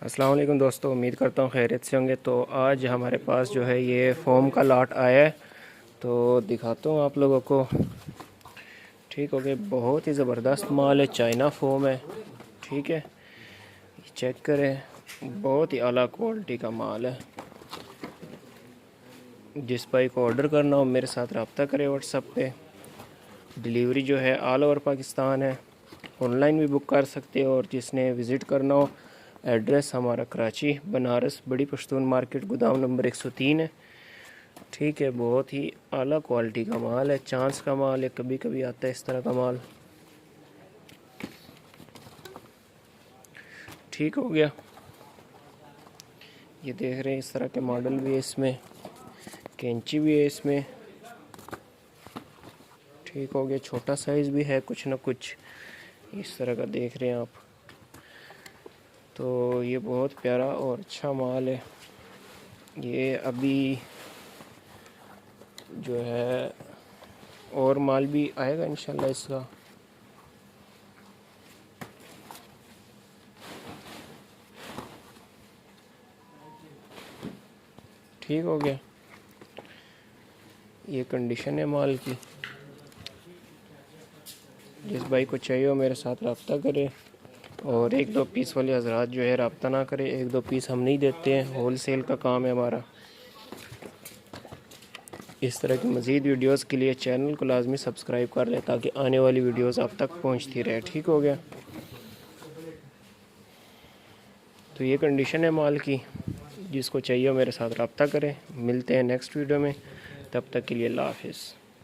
अस्सलाम वालेकुम दोस्तों, उम्मीद करता हूँ खैरियत से होंगे। तो आज हमारे पास जो है ये फ़ोम का लॉट आया है, तो दिखाता हूँ आप लोगों को। ठीक हो गया, बहुत ही ज़बरदस्त माल है, चाइना फ़ोम है। ठीक है, चेक करें, बहुत ही आला क्वालिटी का माल है। जिस भाई को ऑर्डर करना हो मेरे साथ रब्ता करें व्हाट्सएप पे। डिलीवरी जो है ऑल ओवर पाकिस्तान है, ऑनलाइन भी बुक कर सकते हो। और जिसने विज़िट करना हो, एड्रेस हमारा कराची बनारस बड़ी पश्तून मार्केट गोदाम नंबर 103 है। ठीक है, बहुत ही आला क्वालिटी का माल है, चांस का माल है, कभी कभी आता है इस तरह का माल। ठीक हो गया, ये देख रहे हैं इस तरह के मॉडल भी है इसमें, कैंची भी है इसमें। ठीक हो गया, छोटा साइज़ भी है कुछ ना कुछ इस तरह का देख रहे हैं आप। तो ये बहुत प्यारा और अच्छा माल है। ये अभी जो है और माल भी आएगा इंशाल्लाह इसका। ठीक हो गया, ये कंडीशन है माल की। जिस भाई को चाहिए हो मेरे साथ रब्ता करे। और एक दो पीस वाले हजरात जो है रब्ता ना करें, एक दो पीस हम नहीं देते हैं, होल सेल का काम है हमारा। इस तरह की मज़ीद वीडियोस के लिए चैनल को लाजमी सब्सक्राइब कर लें ताकि आने वाली वीडियोस आप तक पहुंचती रहे। ठीक हो गया, तो ये कंडीशन है माल की। जिसको चाहिए हो मेरे साथ रब्ता करें। मिलते हैं नेक्स्ट वीडियो में, तब तक के लिए अल्लाह हाफिज़।